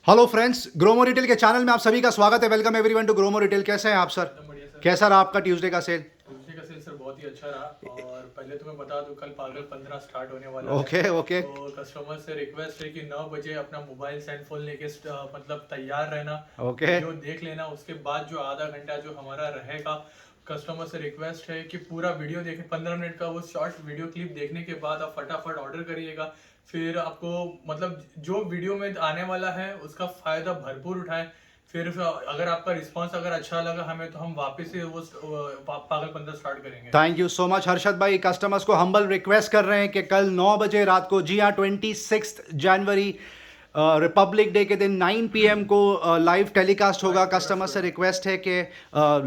Hello friends, Gromo retail के channel में आप सभी का स्वागत है। Welcome everyone to Gromo retail. कैसे हैं आप सर? एकदम बढ़िया सर। कैसा रहा आपका ट्यूसडे का सेल? ट्यूसडे का सेल सर बहुत ही अच्छा रहा। और पहले तो मैं बता दूं, कल पागल 15 स्टार्ट होने वाला है। ओके ओके तो कस्टमर से रिक्वेस्ट है कि 9 बजे अपना मोबाइल सेल फोन लेके मतलब तैयार रहना, ओके वीडियो देख लेना। उसके बाद जो आधा घंटा जो हमारा रहेगा, कस्टमर से रिक्वेस्ट है कि पूरा वीडियो देखें। 15 मिनट का वो शॉर्ट वीडियो क्लिप देखने के बाद आप फटाफट ऑर्डर करिएगा। फिर आपको मतलब जो वीडियो में आने वाला है उसका फायदा भरपूर उठाएं। फिर अगर आपका रिस्पांस अगर अच्छा लगा हमें, तो हम वापस से वो पागल 15 स्टार्ट करेंगे। Thank you so much Harshad भाई। कस्टमर्स को हम्बल रिक्वेस्ट कर रहे हैं कि कल 9 बजे रात को, जी हाँ, 26 जनवरी रिपब्लिक डे के दिन 9 PM को लाइव टेलीकास्ट होगा। कस्टमर से रिक्वेस्ट है कि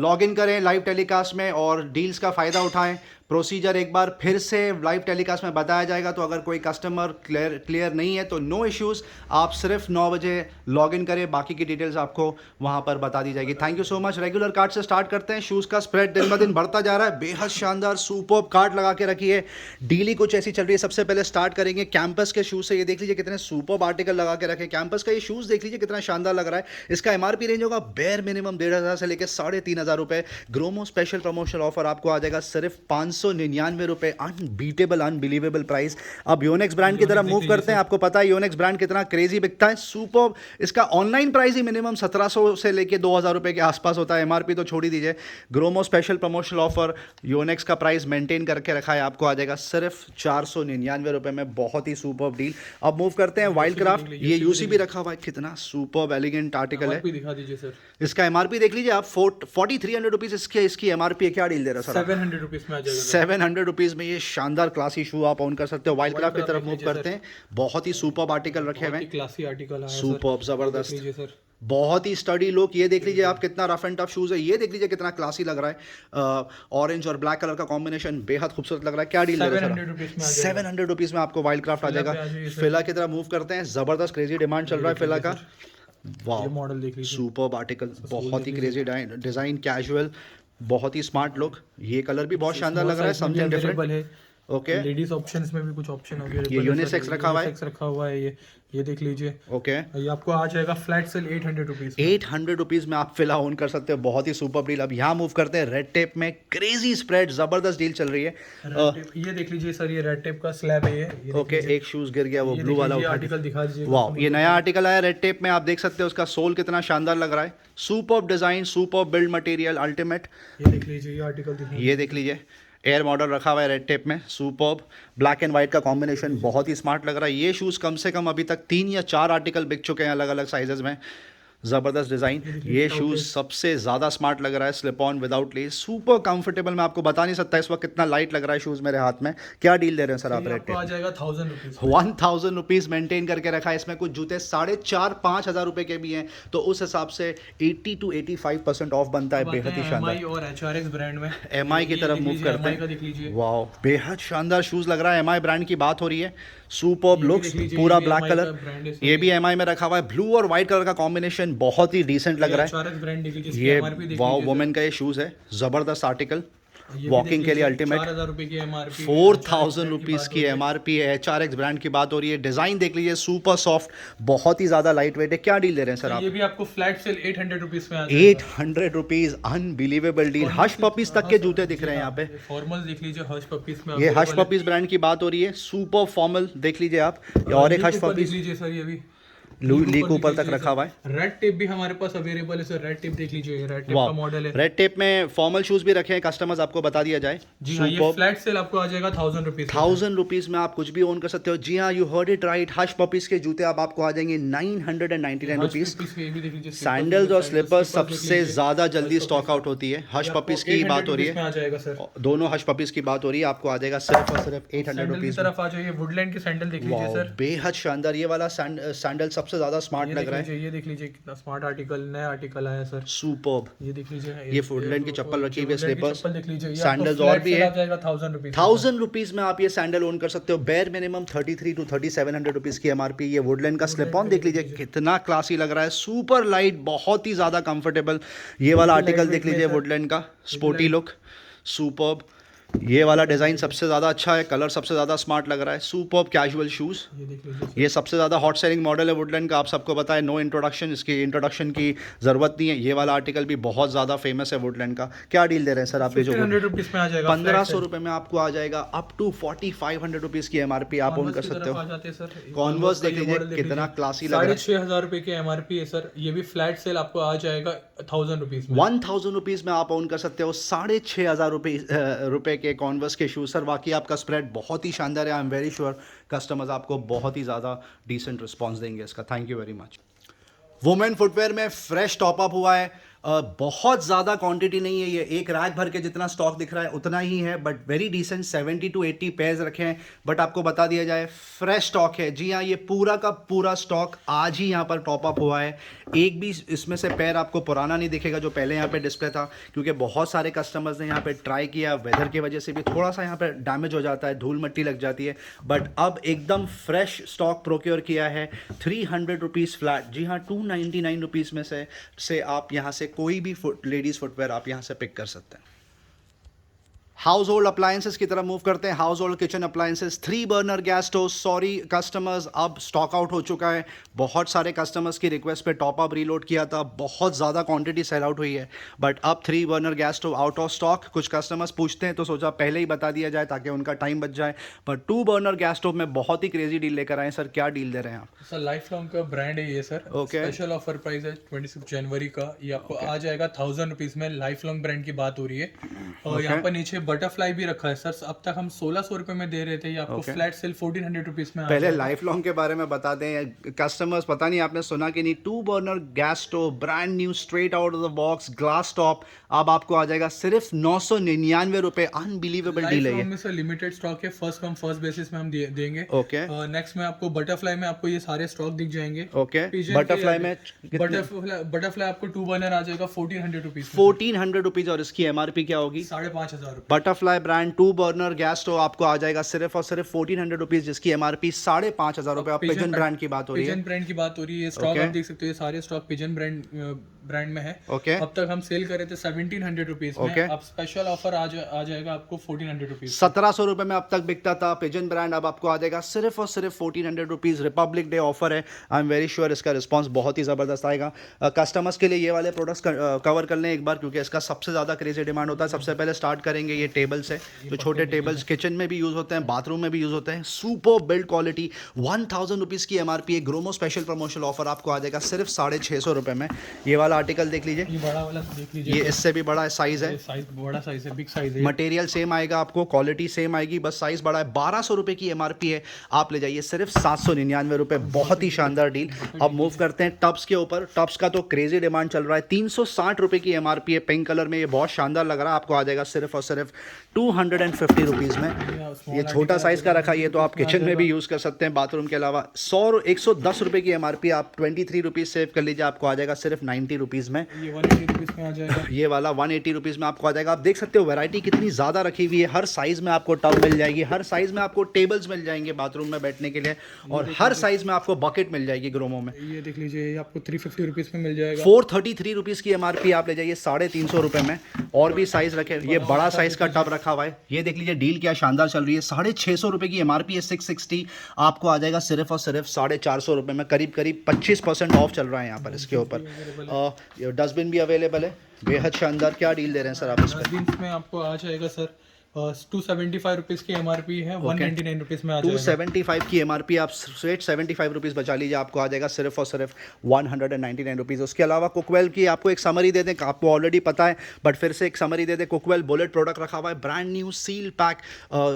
लॉग इन करें लाइव टेलीकास्ट में और डील्स का फ़ायदा उठाएं। प्रोसीजर एक बार फिर से लाइव टेलीकास्ट में बताया जाएगा, तो अगर कोई कस्टमर क्लियर नहीं है तो नो इश्यूज़, आप सिर्फ 9 बजे लॉग इन करें, बाकी की डिटेल्स आपको वहां पर बता दी जाएगी। Thank you so much. Regular card से स्टार्ट करते हैं। शूज़ का स्प्रेड दिन ब दिन बढ़ता जा रहा है। बेहद शानदार सुपर्ब कार्ड लगा के रखी है। डीली कुछ ऐसी चल रही है। सबसे पहले स्टार्ट करेंगे कैंपस के शूज़ से। ये देख लीजिए कितने सुपर्ब आर्टिकल लगा के रखे। कैंपस का ये शूज़ देख लीजिए कितना शानदार लग रहा है। इसका एमआरपी रेंज होगा बेयर मिनिमम 1500 से लेकर 3500 रुपए। ग्रोमो स्पेशल प्रमोशनल ऑफर आपको आ जाएगा सिर्फ 599 रुपए। Unbeatable unbelievable price. अब योनेक्स ब्रांड की तरफ मूव करते हैं। आपको पता है योनेक्स ब्रांड कितना क्रेजी बिकता है। सुपर्ब। इसका ऑनलाइन प्राइस ही मिनिमम 1700 से लेके 2000 रुपए के आसपास होता है। एमआरपी तो छोड़ ही दीजिए। Gromo special promotional offer Yonex का प्राइस मेंटेन करके रखा है। आपको आ जाएगा सिर्फ 499 रुपए में। बहुत ही सुपर्ब डील। अब मूव करते हैं वाइल्ड क्राफ्ट। ये यूसी भी रखा हुआ है। कितना सुपर्ब एलिगेंट आर्टिकल है। दिखा दीजिए सर। इसका एमआरपी देख लीजिए आप। 4300 रुपीज इसकी एमआरपी है। क्या डील दे रहा है सर? 700 रुपीज में आ जाएगा। 700 रुपीज में ये शानदार क्लासी शू आप ऑन कर सकते हो। वाइल्ड क्राफ्ट की तरफ मूव करते हैं। बहुत ही सुपर्ब आर्टिकल रखे हुए हैं। क्लासी आर्टिकल आया सुपर्ब, जबरदस्त, लीजिए सर। बहुत ही स्टडी लुक। ये देख लीजिए आप कितना रफ एंड टफ शूज है। ये देख लीजिए कितना क्लासी लग रहा है। ऑरेंज और ब्लैक कलर का कॉम्बिनेशन बेहद खूबसूरत लग रहा है। क्या डील दे रहा है 700 रुपीज में आपको वाइल्ड क्राफ्ट आ जाएगा। फिला की तरफ मूव करते हैं। जबरदस्त क्रेजी डिमांड चल रहा है फिला का। वाह, मॉडल देख लीजिए। सुपर्ब आर्टिकल, बहुत ही क्रेजी डिजाइन, कैजुअल, बहुत ही स्मार्ट लुक। ये कलर भी बहुत शानदार लग रहा है। समथिंग डिफरेंट है। ओके, लेडीज ऑप्शंस में भी कुछ ऑप्शन हो गया। ये यूनिसेक्स रखा हुआ है। रखा हुआ है। ये देख लीजिए। ओके, ये आपको आ जाएगा फ्लैट सेल 800 रुपीज। 800 रुपीज में आप फिला ऑन कर सकते हो। बहुत ही सुपर डील। अब यहाँ मूव करते हैं रेड टेप में। क्रेजी स्प्रेड, जबरदस्त डील चल रही है। ये देख लीजिए सर, ये रेड टेप का स्लैब है। ये ओके, एक शूज गिर गया, वो ब्लू वाला उठा। आर्टिकल दिखा दीजिए। वाह, ये नया आर्टिकल आया रेड टेप में। आप देख सकते हो उसका सोल कितना शानदार लग रहा है। Superb design, superb build material, ultimate. ये देख लीजिए, ये आर्टिकल ये देख लीजिए एयर मॉडल रखा हुआ है रेड टेप में। सुपर्ब ब्लैक एंड व्हाइट का कॉम्बिनेशन बहुत ही स्मार्ट लग रहा है। ये शूज़ कम से कम अभी तक 3 या 4 आर्टिकल बिक चुके हैं अलग अलग साइजेस में। ज़बरदस्त डिज़ाइन। ये शूज़ सबसे ज़्यादा स्मार्ट लग रहा है। Slip on without less, super comfortable. मैं आपको बता नहीं सकता इस वक्त कितना लाइट लग रहा है शूज़ मेरे हाथ में। क्या डील दे रहे हैं सर आप? रेड टेप आ जाएगा 1000 रुपीज। 1000 रुपीज़ मेंटेन करके रखा है। इसमें कुछ जूते 4,500-5,000 रुपए के भी हैं, तो उस हिसाब से 80 to 85% ऑफ बनता है। बेहद ही शानदार। और एचआरएक्स ब्रांड में एमआई की तरफ मूव करते हैं। वाओ, बेहद शानदार शूज लग रहा है। एमआई ब्रांड की बात हो रही है। सुपर्ब लुक्स, पूरा ब्लैक कलर। ये भी एमआई में रखा हुआ है। ब्लू और व्हाइट कलर का कॉम्बिनेशन बहुत ही डिसेंट लग रहा है। ये वाओ वुमेन का ये शूज है। जबरदस्त आर्टिकल, वॉकिंग के लिए अल्टीमेट। 4000 रुपए की एमआरपी, 4000 रुपीज़ की एमआरपी है। HRX ब्रांड की बात हो रही है। डिजाइन देख लीजिए, सुपर सॉफ्ट, बहुत ही ज्यादा लाइट वेट है। क्या डील दे रहे हैं सर आप? ये भी आपको फ्लैट सेल 800 रुपीज में आ जाएगा। 800 rupees, unbelievable deal. Hush puppies तक के जूते दिख रहे हैं यहाँ पे। फॉर्मल्स देख लीजिए, हश पपीज में। ये हश पपीज ब्रांड की बात हो रही है। सुपर फॉर्मल देख लीजिए आप। और एक हश पपीज लीजिए सर, ये भी लीक ऊपर तक रखा हुआ है। रेड टेप भी हमारे पास अवेलेबल है सर। रेड टेप देख लीजिए, ये रेड टेप का मॉडल है। रेड टेप में फॉर्मल शूज भी रखे हैं कस्टमर्स, आपको बता दिया जाए। जी हाँ, ये फ्लैट सेल आपको आ जाएगा 1000 रुपीज। 1000 रुपीज में आप कुछ भी ओन कर सकते हो। जी हाँ, you heard it right. Hush puppies के जूते अब आपको आ जाएंगे 999 रुपीज। सैंडल्स और स्लीपर्स सबसे ज्यादा जल्दी स्टॉक आउट होती है। हश पपीज की बात हो रही है। दोनों हश पपीज की बात हो रही है। आपको आ जाएगा सिर्फ और सिर्फ 800 रुपीज। तरफ आ जाइए, वुडलैंड की सैंडल देख लीजिए सर। बेहद शानदार। ये वाला सैंडल सबसे ज्यादा स्मार्ट लग रहा है। ये देख लीजिए कितना स्मार्ट आर्टिकल, नया आर्टिकल आया सर। सुपर्ब। ये देख लीजिए, ये वुडलैंड की चप्पल रखी हुई है, स्लीपर्स, देख लीजिए। सैंडल्स और भी है। 1000 रुपीज में आप ये सैंडल ओन कर सकते हो। बेयर मिनिमम 3300 to 3700 रुपीज की एमआरपी। ये वुडलैंड का स्लिप ऑन देख लीजिए कितना क्लासी लग रहा है। सुपर लाइट, बहुत ही ज्यादा कंफर्टेबल। ये वाला आर्टिकल देख लीजिए, वुडलैंड का स्पोर्टी लुक, सुपर्ब। ये वाला डिज़ाइन सबसे ज़्यादा अच्छा है, कलर सबसे ज़्यादा स्मार्ट लग रहा है। सुपर्ब कैजुअल शूज़, ये देख लीजिए। ये सबसे ज़्यादा हॉट सेलिंग मॉडल है वुडलैंड का, आप सबको पता है, नो इंट्रोडक्शन, इसकी इंट्रोडक्शन की ज़रूरत नहीं है। ये वाला आर्टिकल भी बहुत ज़्यादा फेमस है वुडलैंड का। क्या डील दे रहे हैं सर आप? 1500 रुपीज़ में आ जाएगा। 1500 रुपये में आपको आ जाएगा, अप टू 4500 रुपीज़ की एमआरपी आप ओन कर सकते हो। कॉन्वर्स देख लीजिए कितना क्लासी लग रहा है। 6500 रुपये की एमआरपी है सर, ये भी फ्लैट सेल आपको आ जाएगा 1000 रुपीज़ में। 1000 रुपीज़ में आप ओन कर सकते हो 6500 रुपये के कॉन्वर्स के शूज़। सर वाकई आपका स्प्रेड बहुत ही शानदार है। I am very sure customers आपको बहुत ही ज़्यादा डिसेंट रिस्पॉन्स देंगे इसका। Thank you very much. Women footwear में फ्रेश टॉपअप हुआ है। बहुत ज़्यादा क्वांटिटी नहीं है, ये एक रैक भर के जितना स्टॉक दिख रहा है उतना ही है, but very decent 70 to 80 pairs रखे हैं। बट आपको बता दिया जाए फ्रेश स्टॉक है। जी हाँ, ये पूरा का पूरा स्टॉक आज ही यहाँ पर टॉपअप हुआ है। एक भी इसमें से पेयर आपको पुराना नहीं दिखेगा जो पहले यहाँ पे डिस्प्ले था, क्योंकि बहुत सारे कस्टमर्स ने यहाँ पे ट्राई किया, वेदर की वजह से भी थोड़ा सा यहाँ पे डैमेज हो जाता है, धूल मिट्टी लग जाती है। बट अब एकदम फ्रेश स्टॉक प्रोक्योर किया है 300 रुपीज़ फ्लैट। जी हाँ, 299 रुपीज़ में से आप यहाँ से कोई भी लेडीज़ फुटवेयर आप यहाँ से पिक कर सकते हैं। हाउस होल्ड अप्लायंसेस की तरफ मूव करते हैं। House hold kitchen appliances, 3 burner gas stove. Sorry customers, अब स्टॉक आउट हो चुका है। बहुत सारे कस्टमर्स की रिक्वेस्ट पे टॉप अप रीलोड किया था, बहुत ज़्यादा क्वांटिटी सेल आउट हुई है, बट अब 3 burner gas stove out of stock. कुछ कस्टमर्स पूछते हैं तो सोचा पहले ही बता दिया जाए ताकि उनका टाइम बच जाए। पर 2 बर्नर गैस स्टोव में बहुत ही क्रेजी डील लेकर आए। सर क्या डील दे रहे हैं आप? सर लाइफ लॉन्ग का ब्रांड है ये sir. Okay. Special offer price है 26 जनवरी का। ये आपको आ जाएगा 1000 रुपीज़ में। लाइफ लॉन्ग ब्रांड की बात हो रही है। और यहाँ पर नीचे बटरफ्लाई भी रखा है सर। अब तक हम 1600 रुपये में दे रहे थे, ये आपको फ्लैट सेल 1400 रुपीज़ में। पहले लाइफ लॉन्ग के बारे में बता दें कस्टमर्स, पता नहीं आपने सुना कि नहीं, 2 burner gas stove brand new straight out of the box glass top, अब आपको आ जाएगा सिर्फ 999 रुपये। अनबिलीवेबल डील है ये। सर लिमिटेड स्टॉक है, फर्स्ट कम फर्स्ट बेसिस में हम देंगे। ओके। नेक्स्ट में आपको बटरफ्लाई में आपको ये सारे स्टॉक दिख जाएंगे। ओके। बटरफ्लाई में बटरफ्लाई आपको 2 बर्नर आ जाएगा 1400 रुपीज़। 1400 रुपीज़। और इसकी एमआरपी क्या होगी? 5500 रुपये। Butterfly brand 2 burner gas stove आपको आ जाएगा सिर्फ और सिर्फ 1400 रुपीज़, जिसकी एमआरपी 5500 रुपये। अब पिजन ब्रांड की बात हो रही है। पिजन ब्रांड की बात हो रही है। स्टॉक आप देख सकते हो, ये सारे स्टॉक पिजन ब्रांड में है। ओके। अब तक हम सेल कर रहे थे 1700 रुपीज़ में। अब स्पेशल ऑफर आ जाएगा आपको 1400 रुपीज़। 1700 रुपये में अब तक बिकता था पिजन ब्रांड, अब आपको आ जाएगा सिर्फ और सिर्फ 1400 रुपीज़। रिपब्लिक डे ऑफर है। आई एम वेरी श्योर इसका रिस्पांस बहुत ही ज़बरदस्त आएगा। कस्टमर्स के लिए ये वाले प्रोडक्ट्स कवर कर लें एक बार, क्योंकि इसका सबसे ज़्यादा क्रेजी डिमांड होता है। सबसे पहले स्टार्ट करेंगे ये टेबल से, जो छोटे टेबल्स किचन में भी यूज़ होते हैं, बाथरूम में भी यूज़ होते हैं। सुपर बिल्ड क्वालिटी, 1000 रुपीज़ की एमआरपी है। ग्रोमो स्पेशल प्रमोशनल ऑफर आपको आ जाएगा सिर्फ 650 रुपये में। ये वाला आर्टिकल देख लीजिए, ये बड़ा वाला देख लीजिए, ये इससे भी बड़ा साइज़ है। साइज बड़ा साइज है, बिग साइज है। मटेरियल सेम आएगा आपको, क्वालिटी सेम आएगी, बस साइज बड़ा है। 1200 रुपये की एमआरपी है, आप ले जाइए सिर्फ 799 रुपये। बहुत ही शानदार डील। अब मूव करते हैं टब्स के ऊपर। टब्स का तो क्रेजी डिमांड चल रहा है। 360 रुपये की एमआरपी है, पिंक कलर में, ये बहुत शानदार लग रहा है। आपको आ जाएगा सिर्फ और सिर्फ 250 रुपीज़ में। ये छोटा साइज का रखा है, ये तो आप किचन में भी यूज़ कर सकते हैं, बाथरूम के अलावा। 110 रुपये की एमआरपी, आप 23 रुपीज़ सेव कर लीजिए, आपको आ जाएगा सिर्फ 90 रुपीज़ में। ये 180 रुपीज़ में आ जाएगा। ये वाला 180 रुपीज़ में आपको आ जाएगा। आप देख सकते हो वैरायटी कितनी ज़्यादा रखी हुई है। हर साइज़ में आपको टब मिल जाएगी, हर साइज़ में आपको टेबल्स मिल जाएंगे बाथरूम में बैठने के लिए, और हर साइज़ में आपको बकेट मिल जाएगी ग्रोमो में। ये देख लीजिए, ये आपको 350 रुपीज़ में मिल जाएगा। 433 रुपीज़ की एमआरपी, आप ले जाइए 350 रुपये में। और भी साइज़ रखे, ये बड़ा साइज़ का टब रखा हुआ है। ये देख लीजिए डील क्या शानदार चल रही है। 650 रुपये की एमआरपी है, 660, आपको आ जाएगा सिर्फ और सिर्फ 450 रुपये में। करीब 25% ऑफ चल रहा है यहाँ पर इसके ऊपर। डस्टबिन भी अवेलेबल है, बेहद शानदार। क्या डील दे रहे हैं सर आप इस पर? जीन्स में आपको आ जाएगा सर 275 रुपीज़ की एमआरपी है, 199 रुपीज़ में आ जाएगा। 275 की एमआरपी, आप स्ट्रेट 75 रुपीज़ बचा लीजिए, आपको आ जाएगा सिर्फ और सिर्फ 199 रुपीज़। उसके अलावा कुकवेल की आपको एक समरी दे दें, आपको ऑलरेडी पता है बट फिर से एक समरी दे दें। कुकवेल बुलेट प्रोडक्ट रखा हुआ है, brand new seal pack,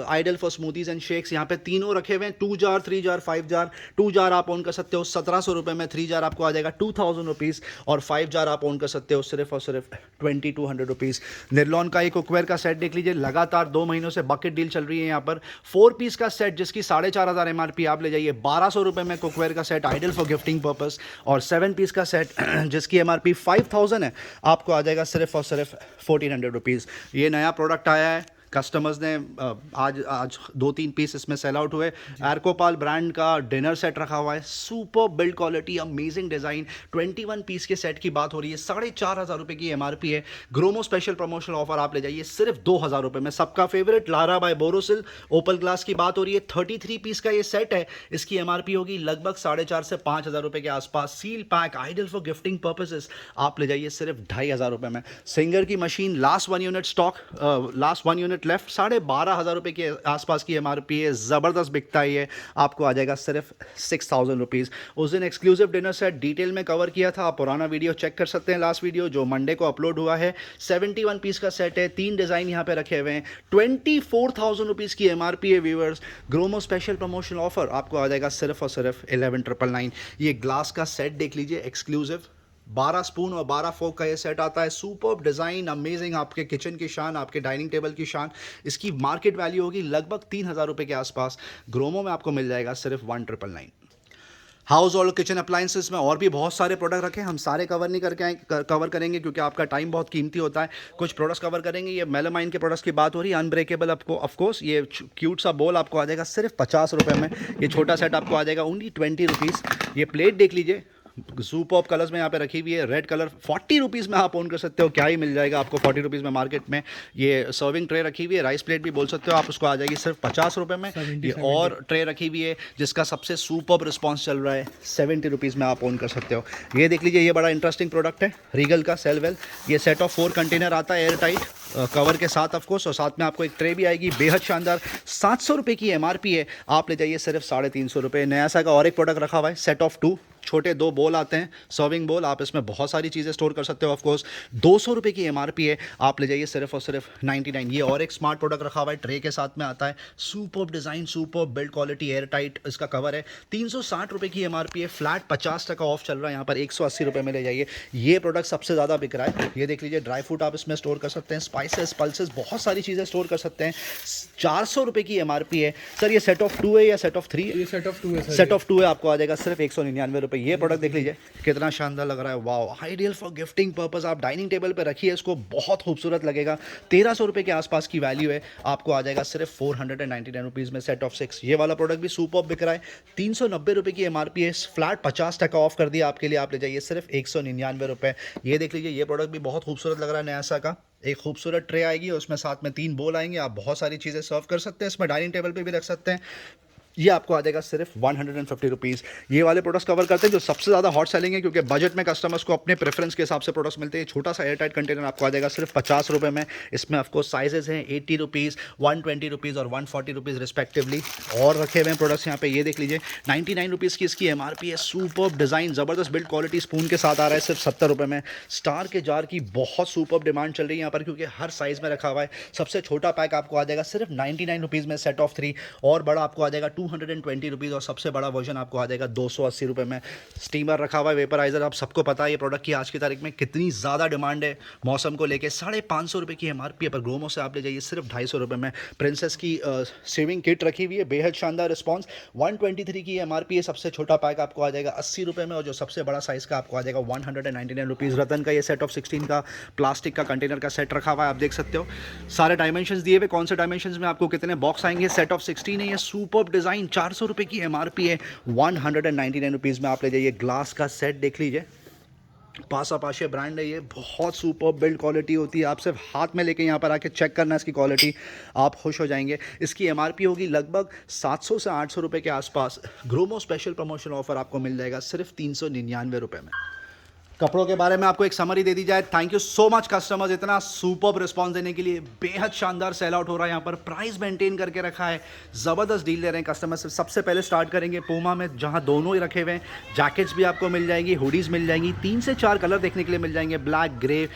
ideal for smoothies and shakes. यहाँ पे तीनों रखे हुए हैं, 2 जार, 3 जार, 5 जार। 2 जार आप ऑन कर सकते हो 1700 रुपये में, 3 जार आपको आ जाएगा 2000 रुपीज़, और 5 जार आप ऑन कर सकते हो सिर्फ और सिर्फ 2200 रुपीज़। निर्लॉन का एक कुकवेयर का सेट देख लीजिए, लगातार 2 महीनों से बकेट डील चल रही है यहाँ पर। 4 पीस का सेट जिसकी 4500 एमआरपी, आप ले जाइए 1200 रुपये में कुकवेयर का set, ideal for gifting purpose. और 7 पीस का सेट जिसकी एमआरपी 5000 है, आपको आ जाएगा सिर्फ और सिर्फ 1400 रुपीज़। ये नया प्रोडक्ट आया है, कस्टमर्स ने आज आज 2-3 पीस इसमें सेल आउट हुए। एर्कोपाल ब्रांड का डिनर सेट रखा हुआ है, super build quality, amazing design, 21 piece के सेट की बात हो रही है, 4,500 रुपये की MRP है। ग्रोमो स्पेशल प्रमोशनल ऑफर आप ले जाइए सिर्फ 2,000 रुपये में। सबका फेवरेट लारा बाय बोरोसिल ओपल ग्लास की बात हो रही है, 33 पीस का ये सेट है, इसकी MRP होगी लगभग 4,500 से 5,000 रुपये के आसपास। Seal pack ideal for gifting purposes आप ले जाइए सिर्फ 2,500 रुपये में। सिंगर की machine last 1 unit stock, last 1 unit left, 12,500 रुपये के आसपास की MRP है, ज़बरदस्त बिकता है ये, आपको आ जाएगा सिर्फ 6,000 रुपीज़। उस दिन एक्सक्लूसिव डिनर सेट डिटेल में कवर किया था, आप पुराना वीडियो चेक कर सकते हैं, लास्ट वीडियो जो मंडे को अपलोड हुआ है। 71 पीस का सेट है, 3 डिज़ाइन यहाँ पे रखे हुए हैं, 24,000 रुपीज़ की MRP है viewers. Gromo special promotional offer आपको आ जाएगा सिर्फ और सिर्फ 11,999। ये ग्लास का सेट देख लीजिए एक्सक्लूसिव, 12 स्पून और 12 फोक का ये सेट आता है, सुपर्ब डिज़ाइन, अमेजिंग, आपके किचन की शान, आपके डाइनिंग टेबल की शान। इसकी मार्केट वैल्यू होगी लगभग 3,000 रुपये के आसपास, ग्रोमो में आपको मिल जाएगा सिर्फ 1,999। हाउस और किचन अप्लाइंसेस में और भी बहुत सारे प्रोडक्ट रखे, हम सारे कवर नहीं करके कवर करेंगे क्योंकि आपका टाइम बहुत कीमती होता है। कुछ प्रोडक्ट्स कवर करेंगे। ये मेलामाइन के प्रोडक्ट्स की बात हो रही है, अनब्रेकेबल, आपको ऑफकोर्स ये क्यूट सा बोल आपको आ जाएगा सिर्फ 50 रुपये में। ये छोटा सेट आपको आ जाएगा ओनली 20 रुपीज़। ये प्लेट देख लीजिए, सुपर्ब कलर्स में यहाँ पे रखी हुई है, रेड कलर 40 रुपीज़ में आप ओन कर सकते हो, क्या ही मिल जाएगा आपको 40 रुपीज़ में मार्केट में। ये सर्विंग ट्रे रखी हुई है, राइस प्लेट भी बोल सकते हो आप, उसको आ जाएगी सिर्फ 50 रुपये में। ये और ट्रे रखी हुई है जिसका सबसे सुपर्ब रिस्पॉन्स चल रहा है, 70 रुपीज़ में आप ओन कर सकते हो। ये देख लीजिए, ये बड़ा इंटरेस्टिंग प्रोडक्ट है, रीगल का सेलवेल। ये सेट ऑफ 4 कंटेनर आता है एयर टाइट कवर के साथ ऑफकोर्स, और साथ में आपको एक ट्रे भी आएगी, बेहद शानदार। 700 रुपये की MRP है, आप ले जाइए सिर्फ 350 रुपये। नया सा का और एक प्रोडक्ट रखा हुआ है, सेट ऑफ 2, छोटे 2 बोल आते हैं, सर्विंग बोल, आप इसमें बहुत सारी चीज़ें स्टोर कर सकते हो ऑफकोर्स। 200 रुपये की MRP है, आप ले जाइए सिर्फ और सिर्फ 99। ये और एक स्मार्ट प्रोडक्ट रखा हुआ है, ट्रे के साथ में आता है, superb design, superb build quality, air tight इसका कवर है, 360 रुपये की MRP है, फ्लैट 50% ऑफ चल रहा है यहाँ पर, 180 रुपये में ले जाइए। ये प्रोडक्ट सबसे ज़्यादा बिक रहा है। ये देख लीजिए, ड्राई फ्रूट आप इसमें स्टोर कर सकते हैं, स्पाइसेस, पल्सेस, बहुत सारी चीज़ें स्टोर कर सकते हैं। 400 रुपये की MRP है। सर ये सेट ऑफ 2 है या सेट ऑफ 3? ये सेट ऑफ 2 है सर। सेट ऑफ 2 है, आपको आ जाएगा सिर्फ 199 रुपये। ये प्रोडक्ट देख लीजिए कितना शानदार लग रहा है, wow, ideal for gifting purpose. आप डाइनिंग टेबल पे रखिए इसको, बहुत खूबसूरत लगेगा। 1300 रुपये के आसपास की वैल्यू है, आपको आ जाएगा सिर्फ 499 रुपीज़ में, सेट ऑफ 6। ये वाला प्रोडक्ट भी सुपर्ब बिक रहा है, 390 रुपये की MRP है, फ्लैट 50% ऑफ कर दिया आपके लिए, आप ले जाइए सिर्फ 199 रुपये। ये देख लीजिए, ये प्रोडक्ट भी बहुत खूबसूरत लग रहा है, नया सा का, एक खूबसूरत ट्रे आएगी, उसमें साथ में 3 बोल आएंगे, आप बहुत सारी चीज़ें सर्व कर सकते हैं इसमें, डाइनिंग टेबल पे भी रख सकते हैं। ये आपको आ जाएगा सिर्फ 150 रुपीज़। ये वाले प्रोडक्ट्स कवर करते हैं जो सबसे ज़्यादा हॉट सेलिंग है, क्योंकि बजट में कस्टमर्स को अपने प्रेफरेंस के हिसाब से प्रोडक्ट्स मिलते हैं। छोटा सा एयर टाइट कंटेनर आपको आ जाएगा सिर्फ 50 रुपये में। इसमें ऑफकोर्स साइजेस हैं 80 रुपीज़, 120 रुपीज़ और 140 रुपीज़ रिस्पेक्टिवली। और रखे हुए हैं प्रोडक्ट्स यहाँ पे, ये देख लीजिए, 99 रुपीज़ की इसकी MRP है, सुपर्ब डिज़ाइन, ज़बरदस्त बिल्ड क्वालिटी, स्पून के साथ आ रहा है सिर्फ 70 रुपये में। स्टार के जार की बहुत सुपर्ब डिमांड चल रही है यहाँ पर, क्योंकि हर साइज़ में रखा हुआ है। सबसे छोटा पैक आपको आ जाएगा सिर्फ 99 रुपीज़ में, सेट ऑफ 3, और बड़ा आपको आ जाएगा 220 रुपीज़, और सबसे बड़ा वर्जन आपको आ जाएगा 280 रुपये में। स्टीमर रखा हुआ है, वेपराइजर, आप सबको पता है ये प्रोडक्ट की आज की तारीख में कितनी ज़्यादा डिमांड है मौसम को लेके। 550 रुपये की MRP है, पर ग्रोमो से आप ले जाइए सिर्फ 250 रुपये में। प्रिंसेस की सेविंग किट रखी हुई है, बेहद शानदार रिस्पॉन्स, 123 की MRP है। सबसे छोटा पैक आपको आ जाएगा 80 रुपये में, और जो सबसे बड़ा साइज़ का आपको आ जाएगा 199 रुपीज़। रतन का ये सेट ऑफ 16 का प्लास्टिक का कंटेनर का सेट रखा हुआ है, आप देख सकते हो, सारे डायमेंशंस दिए हुए, कौन से डायमेंशंस में आपको कितने बॉक्स आएंगे। सेट ऑफ 16 है, ये सुपर्ब डिज़ाइन, 400 रुपये की MRP है, 199 रुपीज़ में आप ले जाइए। ग्लास का सेट देख लीजिए, पासापाशे ब्रांड है ये, बहुत सुपर बिल्ड क्वालिटी होती है, आप सिर्फ हाथ में लेके यहाँ पर आके चेक करना इसकी क्वालिटी, आप खुश हो जाएंगे। इसकी MRP होगी लगभग 700 से 800 रुपये के आसपास। ग्रोमो स्पेशल प्रमोशन ऑफर आपको मिल जाएगा सिर्फ 399 रुपये में। कपड़ों के बारे में आपको एक समरी दे दी जाए। Thank you so much customers, इतना सुपर्ब रिस्पांस देने के लिए। बेहद शानदार सेल आउट हो रहा है यहाँ पर, प्राइस मेंटेन करके रखा है, ज़बरदस्त डील दे रहे हैं कस्टमर्स। सबसे पहले स्टार्ट करेंगे पूमा में, जहाँ दोनों ही रखे हुए हैं। जैकेट्स भी आपको मिल जाएगी, हुडीज़ मिल जाएंगी, 3 से 4 कलर देखने के लिए मिल जाएंगे, ब्लैक, ग्रे,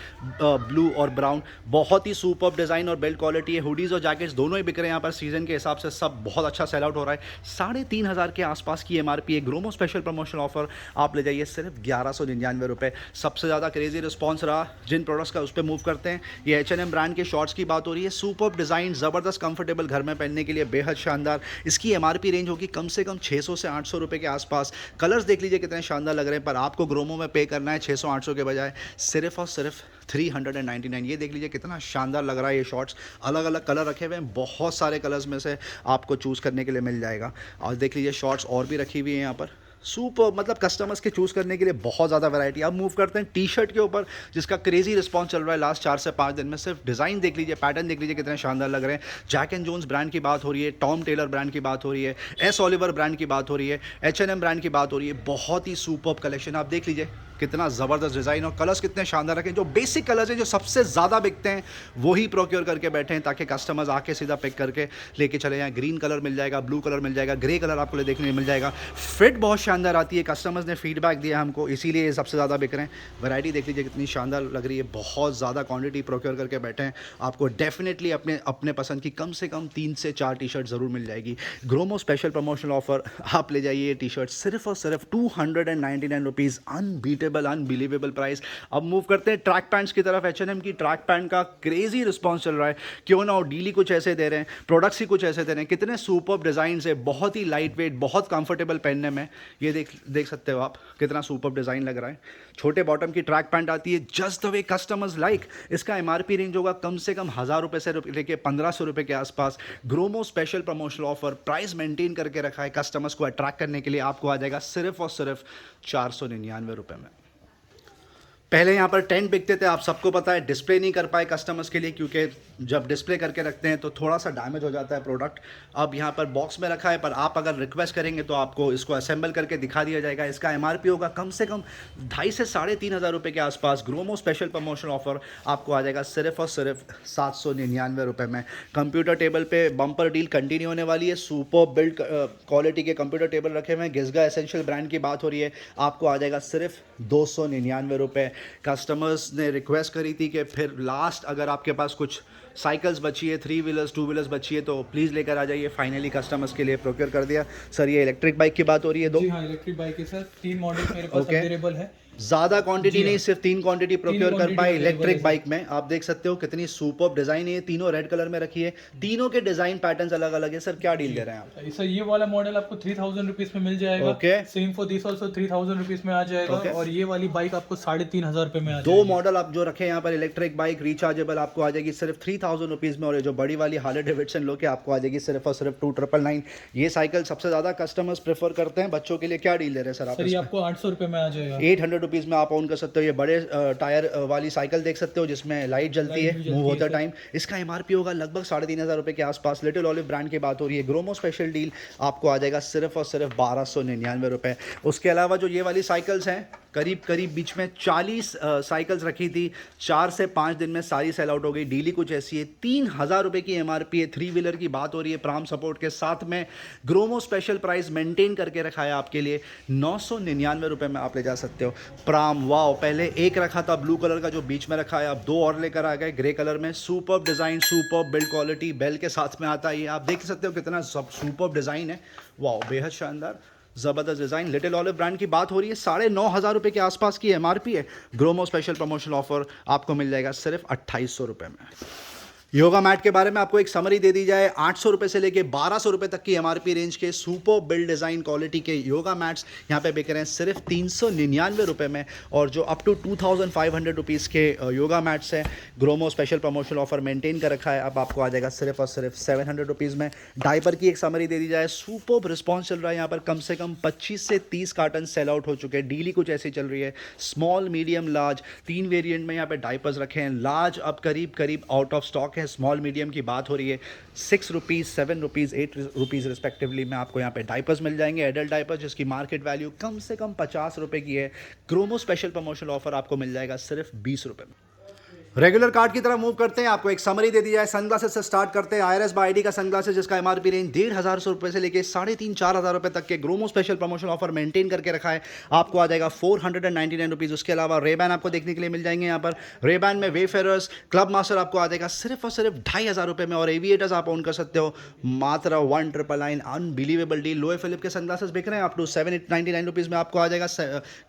ब्लू और ब्राउन। बहुत ही सुपर्ब डिज़ाइन और बिल्ड क्वालिटी है। हुडीज़ और जैकेट्स दोनों ही बिक रहे हैं यहाँ पर, सीजन के हिसाब से सब बहुत अच्छा सेल आउट हो रहा है। 3,500 के आसपास की MRP है। ग्रोमो स्पेशल प्रमोशन ऑफर आप ले जाइए सिर्फ 1199 रुपये। सबसे ज़्यादा क्रेजी रिस्पॉन्स रहा जिन प्रोडक्ट्स का, उस पर मूव करते हैं। ये H&M ब्रांड के शॉर्ट्स की बात हो रही है। सुपर्ब डिज़ाइन, ज़बरदस्त कंफर्टेबल, घर में पहनने के लिए बेहद शानदार। इसकी MRP रेंज होगी कम से कम 600 से 800 रुपये के आसपास। कलर्स देख लीजिए कितने शानदार लग रहे हैं, पर आपको ग्रोमो में पे करना है 600-800 के बजाय सिर्फ और सिर्फ 399। ये देख लीजिए कितना शानदार लग रहा है। ये शॉर्ट्स अलग अलग कलर रखे हुए हैं, बहुत सारे कलर्स में से आपको चूज़ करने के लिए मिल जाएगा। और देख लीजिए शॉर्ट्स और भी रखी हुई है यहाँ पर। सुपर, मतलब कस्टमर्स के चूज़ करने के लिए बहुत ज़्यादा वैरायटी। अब मूव करते हैं टी शर्ट के ऊपर, जिसका क्रेजी रिस्पॉन्स चल रहा है लास्ट 4 से 5 दिन में। सिर्फ डिज़ाइन देख लीजिए, पैटर्न देख लीजिए कितने शानदार लग रहे हैं। जैक एंड जोन्स ब्रांड की बात हो रही है, टॉम टेलर ब्रांड की बात हो रही है, एस ओलिवर ब्रांड की बात हो रही है, H&M ब्रांड की बात हो रही है। बहुत ही सुपर्ब कलेक्शन, आप देख लीजिए कितना ज़बरदस्त डिज़ाइन और कलर्स कितने शानदार रखे हैं। जो बेसिक कलर्स हैं, जो सबसे ज़्यादा बिकते हैं, वही प्रोक्योर करके बैठे हैं, ताकि कस्टमर्स आके सीधा पिक करके लेके चले जाएँ। ग्रीन कलर मिल जाएगा, ब्लू कलर मिल जाएगा, ग्रे कलर आपको देखने मिल जाएगा। फिट बहुत शानदार आती है, कस्टमर्स ने फीडबैक दिया हमको, इसीलिए ये सबसे ज़्यादा बिक रहे हैं। वैरायटी देख लीजिए कितनी शानदार लग रही है, बहुत ज़्यादा क्वांटिटी प्रोक्योर करके बैठे हैं। आपको डेफिनेटली अपने पसंद की कम से कम 3 से 4 टी शर्ट ज़रूर मिल जाएगी। ग्रोमो स्पेशल प्रमोशनल ऑफर, आप ले जाइए ये टी शर्ट सिर्फ और सिर्फ 299 रुपीज़। Unbeatable, unbelievable price. अब मूव करते हैं ट्रैक पैंट्स की तरफ। H&M की ट्रैक पैंट का क्रेजी रिस्पॉन्स चल रहा है। क्यों ना हो, डीली कुछ ऐसे दे रहे हैं, प्रोडक्ट्स ही कुछ ऐसे दे रहे हैं। कितने सुपर्ब डिज़ाइन है, बहुत ही लाइट वेट, बहुत कंफर्टेबल पहनने में। ये देख सकते हो आप कितना सुपर्ब डिज़ाइन लग रहा है। छोटे बॉटम की ट्रैक पैंट आती है, just the way customers like. इसका MRP रेंज होगा कम से कम 1000 रुपये से लेके 1500 रुपये के आसपास। Gromo special promotional offer, price maintain करके रखा है कस्टमर्स को अट्रैक्ट करने के लिए। आपको आ जाएगा सिर्फ और सिर्फ 499 रुपये में। पहले यहाँ पर टेंट बिकते थे, आप सबको पता है, डिस्प्ले नहीं कर पाए कस्टमर्स के लिए, क्योंकि जब डिस्प्ले करके रखते हैं तो थोड़ा सा डैमेज हो जाता है प्रोडक्ट। अब यहाँ पर बॉक्स में रखा है, पर आप अगर रिक्वेस्ट करेंगे तो आपको इसको असेंबल करके दिखा दिया जाएगा। इसका MRP होगा कम से कम 2,500 से 3,500 रुपये के आसपास। ग्रोमो स्पेशल प्रमोशनल ऑफर आपको आ जाएगा सिर्फ और सिर्फ 799 रुपये में। कंप्यूटर टेबल पे बम्पर डील कंटिन्यू होने वाली है। सुपर बिल्ड क्वालिटी के कंप्यूटर टेबल रखे हुए हैं। गिज़गा एसेंशियल ब्रांड की बात हो रही है, आपको आ जाएगा सिर्फ 299 रुपये। कस्टमर्स ने रिक्वेस्ट करी थी कि फिर लास्ट अगर आपके पास कुछ साइकिल्स बची है, 3 व्हीलर्स 2 व्हीलर्स बची है, तो प्लीज़ लेकर आ जाइए। फाइनली कस्टमर्स के लिए प्रोक्योर कर दिया। सर ये इलेक्ट्रिक बाइक की बात हो रही है, दो? जी हाँ, इलेक्ट्रिक बाइक है सर। 3 मॉडल मेरे पास अवेलेबल है। ज़्यादा क्वांटिटी नहीं, सिर्फ 3 क्वांटिटी प्रोक्योर कर पाए इलेक्ट्रिक बाइक में। आप देख सकते हो कितनी सुपर्ब डिज़ाइन है। तीनों रेड कलर में रखी है, तीनों के डिज़ाइन पैटर्न्स अलग अलग है। सर क्या डील दे रहे हैं आप? सर ये वाला मॉडल आपको 3000 रुपीज में मिल जाएगा। Okay, same for this also 3000 rupees में आ जाएगा। और ये वाली बाइक आपको 3500 रुपए में आ जाएगी। 2 मॉडल आप जो रखे हैं यहाँ पर, इलेक्ट्रिक बाइक रिचार्जेबल, आपको आ जाएगी सिर्फ 3000 रुपीज़ में। और ये जो बड़ी वाली हार्ले डेविडसन लो के आपको आ जाएगी सिर्फ और सिर्फ 2999। ये साइकिल सबसे ज़्यादा कस्टमर्स प्रेफर करते हैं। बच्चों के लिए क्या डील दे रहे हैं सर आप? सर ये आपको 800 रुपए में आ जाएगा। 800 रुपीज़ में आप ओन कर सकते हो। ये बड़े टायर वाली साइकिल देख सकते हो, जिसमें लाइट जलती है मूव होता टाइम। इसका MRP होगा लगभग 3500 रुपये के आसपास। लिटिल ऑलिव ब्रांड की बात हो रही है। ग्रोमो स्पेशल डील आपको आ जाएगा सिर्फ और सिर्फ 1299 रुपये। उसके अलावा जो ये वाली साइकिल्स हैं, करीब बीच में 40 साइकिल्स रखी थी, 4 से 5 दिन में सारी सेल आउट हो गई। डीली कुछ ऐसी है। 3000 रुपये की MRP है। 3 व्हीलर की बात हो रही है, प्राम सपोर्ट के साथ में। ग्रोमो स्पेशल प्राइस मेंटेन करके रखा है आपके लिए 999 रुपये में आप ले जा सकते हो। प्राम, वाओ, पहले एक रखा था ब्लू कलर का जो बीच में रखा है, अब 2 और लेकर आ गए ग्रे कलर में। Superb design, superb build quality, bell के साथ में आता है। ये आप देख सकते हो कितना सुपर्ब डिज़ाइन है। वाओ, बेहद शानदार, ज़बरदस्त डिज़ाइन। लिटिल ऑलिव ब्रांड की बात हो रही है, 9500 रुपये के आसपास की MRP है। ग्रोमो स्पेशल प्रमोशनल ऑफर आपको मिल जाएगा सिर्फ 2800 रुपये में। योगा मैट के बारे में आपको एक समरी दे दी जाए। 800 रुपये से लेके 1200 रुपये तक की MRP रेंज के सुपर बिल्ड डिज़ाइन क्वालिटी के योगा मैट्स यहाँ पे बिक रहे हैं सिर्फ 399 रुपये में। और जो अप टू 2500 रुपीज़ के योगा मैट्स हैं, Gromo special promotional offer maintain कर रखा है। अब आपको आ जाएगा सिर्फ और सिर्फ 700 रुपीज़ में। डायपर की एक समरी दे दी जाए। सुपर रिस्पॉन्स चल रहा है यहाँ पर, कम से कम 25 से 30 कार्टन सेल आउट हो चुके हैं। डीली कुछ ऐसी चल रही है। स्मॉल, मीडियम, लार्ज 3 वेरिएंट में यहाँ पे डायपर्स रखे हैं। लार्ज अब करीब आउट ऑफ स्टॉक है। स्मॉल मीडियम की बात हो रही है, 6 रुपीज़, 7 रुपीज़, 8 रुपीज़ रिस्पेक्टिवली में आपको यहाँ पे डायपर्स मिल जाएंगे। एडल्ट डायपर जिसकी मार्केट वैल्यू कम से कम 50 रुपये की है। ग्रोमो स्पेशल प्रमोशनल ऑफर आपको मिल जाएगा सिर्फ 20 रुपये में। रेगुलर कार्ड की तरफ मूव करते हैं, आपको एक समरी दे दिया है। सनग्लासेस से स्टार्ट करते हैं। IRS बाय ID का सनग्लासेस जिसका MRP रेंज 1,500 रुपये से लेके 3,500-4,000 रुपये तक के Gromo special promotion offer maintain करके रखा है। आपको आ जाएगा 499 रुपीज़। उसके अलावा रेबैन आपको देखने के लिए मिल जाएंगे यहाँ पर। रेबैन में वेफेरर्स क्लब मास्टर आपको आ जाएगा सिर्फ और सिर्फ 2,500 रुपये में, और एविएटर्स आप ओन कर सकते हो मात्र 1,999। Unbelievable deal. लोए फिलिप के सनग्लासेस बिक रहे हैं अप टू 799 रुपीज़ में आपको आ जाएगा।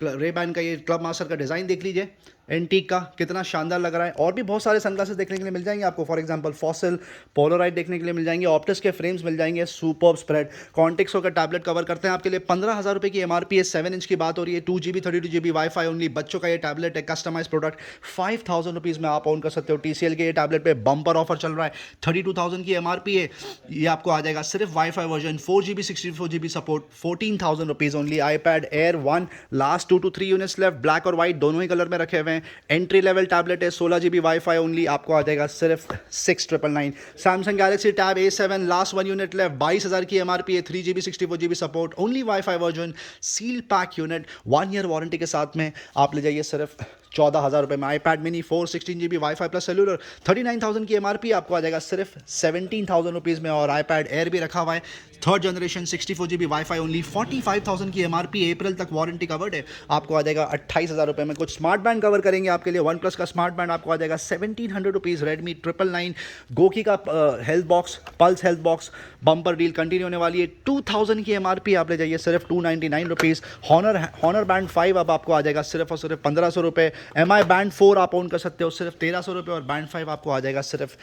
रेबैन का ये क्लब मास्टर का डिज़ाइन देख लीजिए, एंटीक का, कितना शानदार लग रहा है। और भी बहुत सारे सनग्लासेस देखने के लिए मिल जाएंगे आपको। फॉर एग्जांपल फॉसिल, पोलराइड देखने के लिए मिल जाएंगे। ऑप्टिस के फ्रेम्स मिल जाएंगे। सुपर्ब स्प्रेड कॉन्टेक्सो का टैबलेट कवर करते हैं आपके लिए। 15,000 रुपये की MRP है। 7 इंच की बात हो रही है। 2GB 32GB wifi only. बच्चों का ये टैबलेट है, कस्टमाइज प्रोडक्ट। 5,000 रुपीज़ में आप ओन कर सकते हो। TCL के ये टैबलेट पे बम्पर ऑफर चल रहा है। 32,000 की MRP है। ये आपको आ जाएगा सिर्फ wifi version, 4GB 64GB support, 14,000 rupees only. iPad Air 1 last 2 to 3 units left, black और वाइट दोनों ही कलर में रखे हुए हैं। एंट्री लेवल टैबलेट है, 16GB वाईफाई ओनली, आपको आ जाएगा सिर्फ 6,999। Samsung Galaxy tab A7 last 1 unit left, 22,000 की MRP है। 3GB 64GB support, only wifi version, seal pack unit, 1 year warranty के साथ में आप ले जाइए सिर्फ 14,000 रुपये में। iPad mini 416GB wifi plus cellular, 39,000 की MRP आपको आ जाएगा सिर्फ 17,000 रुपीज़ में। और iPad Air भी रखा हुआ है, 3rd generation 64GB wifi only, 45,000 की MRP, अप्रैल तक वारंटी कवर्ड है, आपको आ जाएगा 28,000 रुपये में। कुछ स्मार्ट बैंड कवर करेंगे आपके लिए। OnePlus का स्मार्ट बैंड आपको आ जाएगा 1,700 रुपीज़। Redmi 999, गोकी का health box, pulse health box bumper deal continue होने वाली है। 2,000 की MRP आप ले जाइए सिर्फ 299 रुपीज़। हॉनर बैंड 5 अब आपको आ जाएगा सिर्फ और सिर्फ 1,500 रुपये। MI बैंड 4 आप ओन कर सकते हो सिर्फ 1,300 रुपये, और बैंड 5 आपको आ जाएगा सिर्फ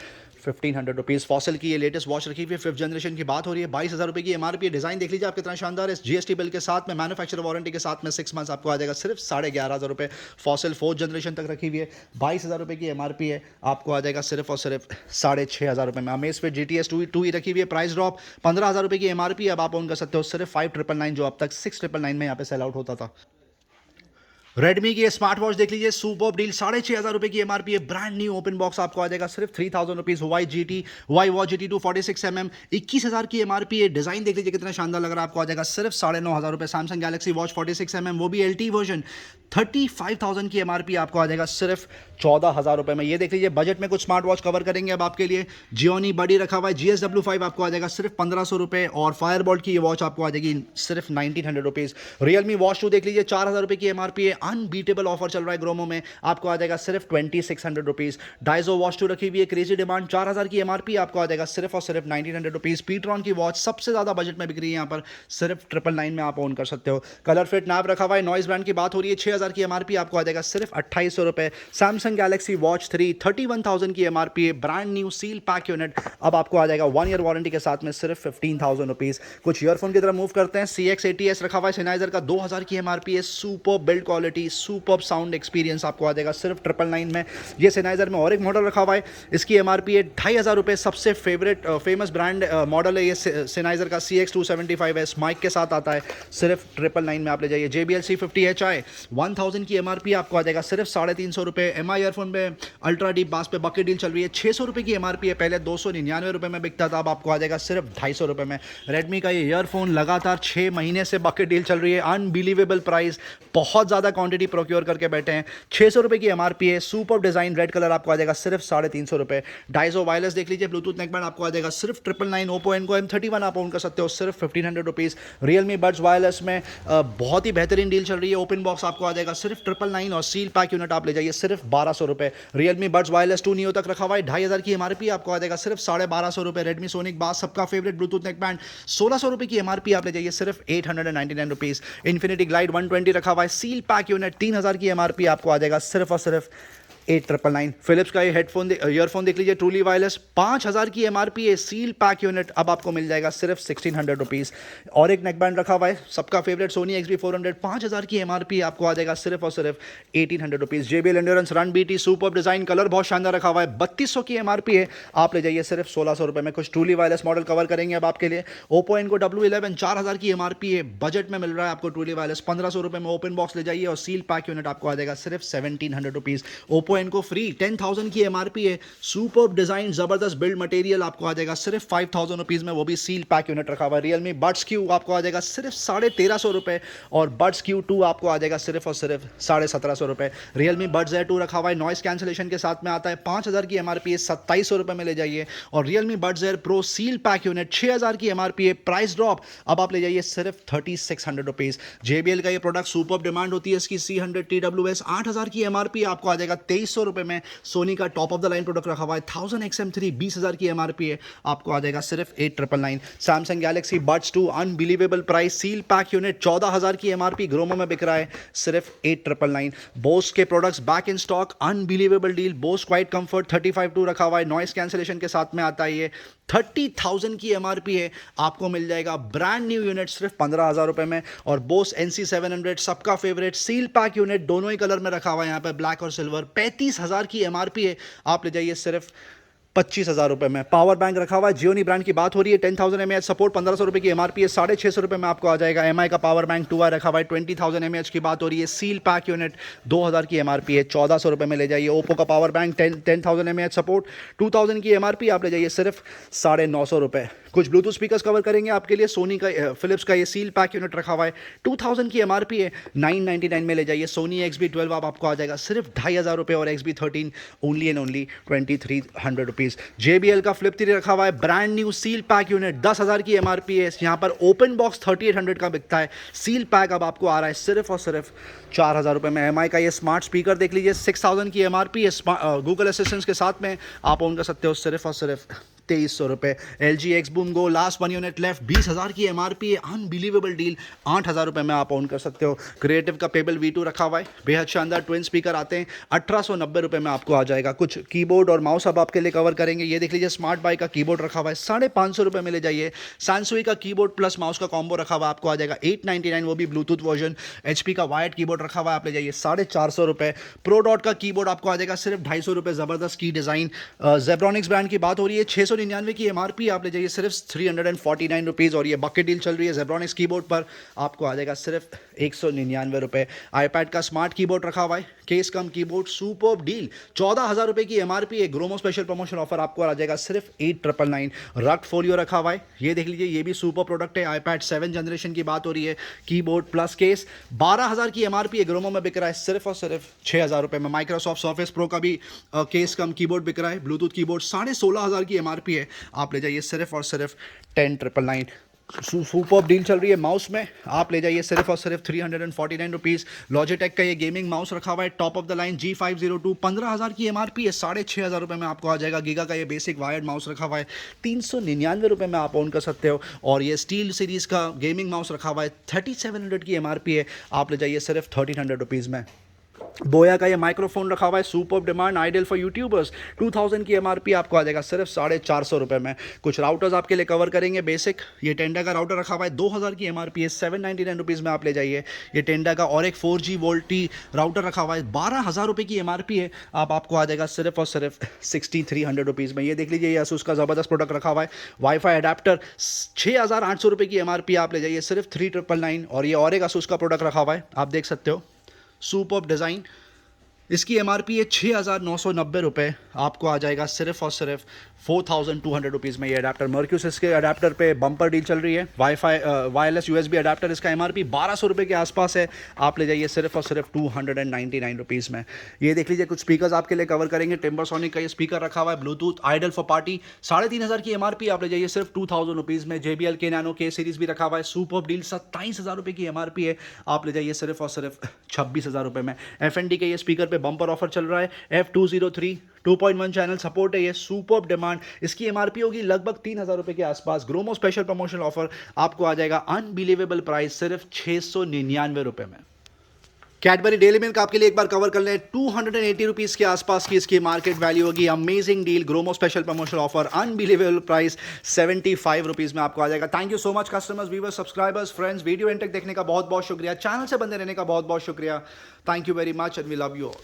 1,500 रुपीज़। फॉसिल की ये लेटेस्ट वॉच रखी हुई है, 5th जनरेशन की बात हो रही है। 22,000 रुपये की MRP। डिज़ाइन देख लीजिए आप कितना शानदार है। GST बिल के साथ में, मैन्युफैक्चर वारंटी के साथ में 6 मंथ्स आपको आ जाएगा सिर्फ 11,500 रुपये। फॉसिल 4th जनरेशन तक रखी हुई है, 22,000 रुपये की MRP है, आपको आ जाएगा सिर्फ और सिर्फ 6,500 रुपये में। अमेज़फिट GTS 2 ही रखी हुई है, प्राइस ड्रॉप, 15,000 रुपये की MRP अब आप ओन कर सकते हो सिर्फ 5,999, जो अब तक 6,999 में यहाँ पे सेल आउट होता था। रेडमी की स्मार्ट वॉच देख लीजिए, सुपर डील, 6,500 रुपये की MRP है। ब्रांड न्यू ओपन बॉक्स आपको आ जाएगा सिर्फ 3,000 rupees. Y watch GT2 46mm, 21,000 की MRP है। डिज़ाइन देख लीजिए कितना शानदार लग रहा है, आपको आ जाएगा सिर्फ 9,500 रुपये। सैमसंग गैलेक्सी वॉच 46mm, वो भी LT वर्जन, 35,000 की MRP आपको आ जाएगा सिर्फ 14,000 रुपये में। ये देख लीजिए बजट में कुछ स्मार्ट वॉच कवर करेंगे अब आपके लिए। जियोनी बडी रखा हुआ है, GSW5 आपको आ जाएगा सिर्फ 1,500 रुपये, और फायरबोल्ट की ये वॉच आपको आ जाएगी सिर्फ 1,900 रुपीज़। रियलमी वॉच 2 देख लीजिए, 4,000 रुपये की MRP है। अनबीटेबल ऑफर चल रहा है ग्रोमो में, आपको आ जाएगा सिर्फ 2,600 रुपीज़। डाइजो वॉच 2 रखी हुई है, क्रेजी डिमांड, 4,000 की MRP आपको आ जाएगा सिर्फ और सिर्फ 1,900 रुपीज़। पीट्रॉन की वॉच सबसे ज़्यादा बजट में बिक रही है यहाँ पर, सिर्फ 999 में आप ओन कर सकते हो। कलर फिट नैप रखा हुआ है, नॉइस ब्रांड की बात हो रही है, 6,000 की MRP आपको आ जाएगा सिर्फ 2,800 रुपये। सैमसंग गैलेक्सी वॉच 3, 31,000 की MRP है, brand new seal pack unit, अब आपको आ जाएगा 1 ईयर वारंटी के साथ में सिर्फ 15,000 रुपीज़। कुछ ईयरफोन की तरफ मूव करते हैं। CX80S रखा हुआ है, Sennheiser का, 2,000 की MRP है। Super build quality, super sound experience आपको आ जाएगा सिर्फ 999 में। ये Sennheiser में और एक मॉडल रखा हुआ है, इसकी MRP है 2,500 रुपये। सबसे फेमस ब्रांड मॉडल है ये Sennheiser का, CX275S, माइक के साथ आता है, सिर्फ 999 में आप ले जाइए। JBL C50HI, 1,000 की MRP आपको आ जाएगा सिर्फ 350 रुपये। MI ईयरफोन पे अल्ट्रा डीप बास पे बकेट डील चल रही है, 600 रुपये की MRP है, पहले 299 रुपये में बिकता था, अब आपको आ जाएगा सिर्फ 250 रुपये में। रेडमी का ये ईयरफोन लगातार 6 महीने से बकेट डील चल रही है, अनबिलीवेबल प्राइस, बहुत ज़्यादा क्वांटिटी प्रोक्योर करके बैठे हैं। 600 रुपये की MRP है, सुपर डिज़ाइन, रेड कलर आपको आ जाएगा सिर्फ 350 रुपये। डाइजो वायरलेस देख लीजिए, ब्लूटूथ नेकबैंड आपको आ जाएगा सिर्फ 999। ओप्पो एनको M31 आप ओन कर सकते हो सिर्फ 1,500 रुपीज़। रियलमी बड्स वायरलेस में बहुत ही बेहतरीन डील चल रही है, ओपन बॉक्स आपको आ जाएगा सिर्फ 999, और सील पैक यूनिट आप ले जाइए सिर्फ 1,200 रुपये। रियलमी बड्स वायरलेस 2 नियो तक रखा हुआ है, 2,500 की MRP आपको आ जाएगा सिर्फ 1,250 रुपये। रेडमी सोनिक बास, सबका फेवरेट ब्लूटूथ नेकबैंड, 1,600 रुपये की MRP आप ले जाइए सिर्फ 899 रुपीज़। इन्फिनिटी ग्लाइड 120 रखा हुआ है, सील पैक यूनिट, 3,000 की MRP आपको आ जाएगा सिर्फ और सिर्फ 8,999। फिलिप्स का ये ईयरफोन देख लीजिए, ट्रूली वायरलेस, 5,000 की MRP है, सील पैक यूनिट, अब आपको मिल जाएगा सिर्फ 1,600 रुपीज़। और एक नेकबैंड रखा हुआ है, सबका फेवरेट सोनी XB400, 5,000 की MRP आपको आ जाएगा सिर्फ और सिर्फ 1,800 rupees. JBL endurance run BT, super design, colour बहुत शानदार रखा हुआ है, 3,200 की MRP है, आप ले जाइए सिर्फ 1,600 रुपये में। कुछ ट्रूली वायरलेस मॉडल कवर करेंगे अब आपके लिए। ओप्पो एनको W11, 4,000 की MRP है, बजट में मिल रहा है आपको ट्रूली वायरलेस, 1,500 रुपये में ओपन बॉक्स ले जाइए, और सील पैक यूनिट आपको आ जाएगा सिर्फ 1,700 rupees. Oppo Oppo Enco free 10,000 की एमआरपी है। सुपर्ब डिजाइन, जबरदस्त बिल्ड मटेरियल आपको आ जाएगा सिर्फ 5,000 रुपीज़ में, वो भी सील पैक यूनिट रखा हुआ है। रियलमी बड्स क्यू आपको आ जाएगा सिर्फ 1350 रुपये और बड्स क्यू 2 आपको आ जाएगा सिर्फ और सिर्फ 1750 रुपये। रियलमी बड्स एयर 2 रखा हुआ है, नॉइस कैंसिलेशन के साथ में आता है, 5,000 की एमआरपी है, 2700 रुपये में ले जाइए। और Realme buds air pro seal pack unit 6,000 की एमआरपी है, प्राइस ड्रॉप अब आप ले जाइए सिर्फ 3600 रुपीज़। JBL का ये प्रोडक्ट सुपर्ब डिमांड होती है इसकी, C100 TWS 8,000 की एमआरपी आपको आ जाएगा 2300 रुपये में। सोनी का top of the line product रखा हुआ है 1000 XM3 20,000 की एमआरपी है, आपको आ जाएगा सिर्फ 8,999। Samsung Galaxy buds 2 unbelievable price, seal pack unit 14,000 की एमआरपी, ग्रोमो में बिक रहा है सिर्फ 8,999। बोस के products back in stock, unbelievable deal. Bose quiet comfort 35.2 रखा हुआ है, नॉइस कैंसिलेशन के साथ में आता है, ये 30,000 की एमआरपी है, आपको मिल जाएगा ब्रांड न्यू यूनिट सिर्फ 15,000 रुपये में। और बोस NC700 सबका फेवरेट सील पैक यूनिट, दोनों ही कलर में रखा हुआ है यहाँ पे, ब्लैक और सिल्वर, 35,000 की एमआरपी है, आप ले जाइए सिर्फ 25,000 रुपये में। पावर बैंक रखा हुआ है, जियोनी ब्रांड की बात हो रही है, 10,000 mAh सपोर्ट, 1,500 रुपये की एमआरपी है, 650 रुपये में आपको आ जाएगा। MI का पावर बैंक 2i रखा हुआ है, 20,000 mAh की बात हो रही है, सील पैक यूनिट 2,000 की एमआरपी है, 1,400 रुपये में ले जाइए। ओप्पो का पावर बैंक 10,000 mAh सपोर्ट, 2,000 की एमआरपी, आप ले जाइए सिर्फ 950 रुपये। कुछ ब्लूटूथ स्पीकर्स कवर करेंगे आपके लिए, सोनी का फिलिप्स का ये सील पैक यूनिट रखा हुआ है, 2,000 की एमआरपी है, 999 में ले जाइए। सोनी XB12 आपको आ जाएगा सिर्फ 2,500 रुपये और XB13 only and only 2,300 rupees. JBL का फ्लिप 3 रखा हुआ है, brand new seal pack unit, 10,000 की एमआरपी है, यहाँ पर ओपन बॉक्स 3,800 का बिकता है, सील पैक अब आपको आ रहा है सिर्फ और सिर्फ 4,000 रुपये में। MI का ये स्मार्ट स्पीकर देख लीजिए, 6,000 की एमआरपी है, गूगल असिस्टेंट के साथ में आप ऑन कर सकते हो सिर्फ और सिर्फ 2,300 रुपये। LG Xboom Go last 1 unit left, 20,000 की एमआरपी है, अनबिलीवेबल डील, 8,000 रुपये में आप ऑन कर सकते हो। क्रिएटिव का पेबल V2 रखा हुआ है, बेहद शानदार ट्विन स्पीकर आते हैं, 1,890 रुपये में आपको आ जाएगा। कुछ कीबोर्ड और माउस अब आपके लिए कवर करेंगे, ये देख लीजिए, स्मार्ट बाई का कीबोर्ड रखा हुआ है, 550 रुपये में ले जाइए। सैनसुई का कीबोर्ड प्लस माउस का कॉम्बो रखा हुआ है, आपको आ जाएगा 899, वो भी ब्लूटूथ वर्जन। HP का वायर्ड कीबोर्ड रखा हुआ है, आप ले जाइए 450 रुपये। प्रो डॉट का कीबोर्ड आपको आ जाएगा सिर्फ 250 रुपये, जबरदस्त की डिज़ाइन। जेब्रॉनिक्स ब्रांड की बात हो रही है, 699 की एमआरपी, आप ले जाइए सिर्फ 349 रुपीज़। और ये बकेट डील चल रही है जेब्रॉनिक्स कीबोर्ड पर, आपको आ जाएगा सिर्फ 199 रुपये। iPad का स्मार्ट कीबोर्ड रखा हुआ है, केस कम कीबोर्ड, सुपर्ब डील, 14,000 रुपये की एमआरपी है, ग्रोमो स्पेशल प्रमोशन ऑफर आपको आ जाएगा सिर्फ 8,999। रक्ट फोलियो रखा हुआ है, ये देख लीजिए, ये भी सुपर प्रोडक्ट है, iPad 7 जनरेशन की बात हो रही है, कीबोर्ड प्लस केस, 12,000 की एमआरपी है, ग्रोमो में बिक रहा है सिर्फ और सिर्फ 6,000 रुपये में। माइक्रोसॉफ्ट सर्फेस प्रो का भी केस कम कीबोर्ड बिक रहा है, ब्लूटूथ कीबोर्ड, 16,500 की एमआरपी है, आप ले जाइए सिर्फ और सिर्फ 10,999। सुपर्ब डील चल रही है माउस में, आप ले जाइए सिर्फ और सिर्फ 349 रुपीज़। लॉजिटेक का ये गेमिंग माउस रखा हुआ है, top of the line G502, 15,000 की एमआरपी है, 6,500 रुपये में आपको आ जाएगा। गीगा का ये बेसिक वायर्ड माउस रखा हुआ है, 399 रुपये में आप ऑन कर सकते हो। और ये स्टील सीरीज़ का गेमिंग माउस रखा हुआ है, 3,700 की एमआरपी है, आप ले जाइए सिर्फ 1,300 रुपीज़ में। बोया का ये माइक्रोफोन रखा हुआ है, superb demand, ideal for YouTubers, 2,000 की एमआरपी आपको आ जाएगा सिर्फ 450 रुपये में। कुछ राउटर्स आपके लिए कवर करेंगे, बेसिक, ये टेंडा का राउटर रखा हुआ है, 2,000 की एमआरपी है, 799 रुपीज़ में आप ले जाइए। ये टेंडा का और एक 4G वोल्टी राउटर रखा हुआ है, 12,000 रुपये की एमआरपी है, आपको आ जाएगा सिर्फ और सिर्फ 6,300 रुपीज़ में। ये देख लीजिए, ये असूस का ज़बरदस्त प्रोडक्ट रखा हुआ है, वाईफाई अडेप्टर, 6,800 रुपये की एमआरपी, आप ले जाइए सिर्फ 3,999। और ये और एक असूस का प्रोडक्ट रखा हुआ है, आप देख सकते हो, सुपर्ब डिज़ाइन, इसकी एमआरपी है 6,990 रुपये, आपको आ जाएगा सिर्फ और सिर्फ 4,200 रुपीज़ में। ये अडेप्टर मर्क्यूसिस के अडेप्टर पे बम्पर डील चल रही है, वाईफाई वायरलेस USB अडेप्टर, इसका एमआरपी 1,200 रुपये के आसपास है, आप ले जाइए सिर्फ और सिर्फ 299 रुपीज़ में। ये देख लीजिए, कुछ स्पीकर्स आपके लिए कवर करेंगे, टिम्बरसोनिक का ये स्पीकर रखा हुआ है, ब्लूटूथ, आइडल फॉर पार्टी, 3,500 की एमआरपी, आप ले जाइए सिर्फ 2,000 रुपीज़ में। JBL के नैनो के सीरीज़ भी रखा हुआ है, सुपर्ब डील, 27,000 रुपये की एमआरपी है, आप ले जाइए सिर्फ और सिर्फ 26,000 रुपये में। FND के ये स्पीकर पे बम्पर ऑफर चल रहा है, F203 2.1 चैनल सपोर्ट है, ये सुपर्ब डिमांड, इसकी एमआरपी होगी लगभग 3,000 रुपये के आसपास। ग्रोमो स्पेशल प्रमोशनल ऑफर आपको आ जाएगा, अनबिलीवेबल प्राइस, सिर्फ 699 रुपये में। कैडबरी डेली मिल्क आपके लिए एक बार कवर कर लें, 280 रुपीज़ के आसपास की इसकी मार्केट वैल्यू होगी। Amazing deal, Gromo special promotional offer, unbelievable price, 75 rupees में आपको आ जाएगा। Thank you so much customers, viewers, subscribers, friends, video and तक देखने का बहुत बहुत शुक्रिया, चैनल से बंदे रहने का बहुत बहुत शुक्रिया। Thank you very much and we love you all.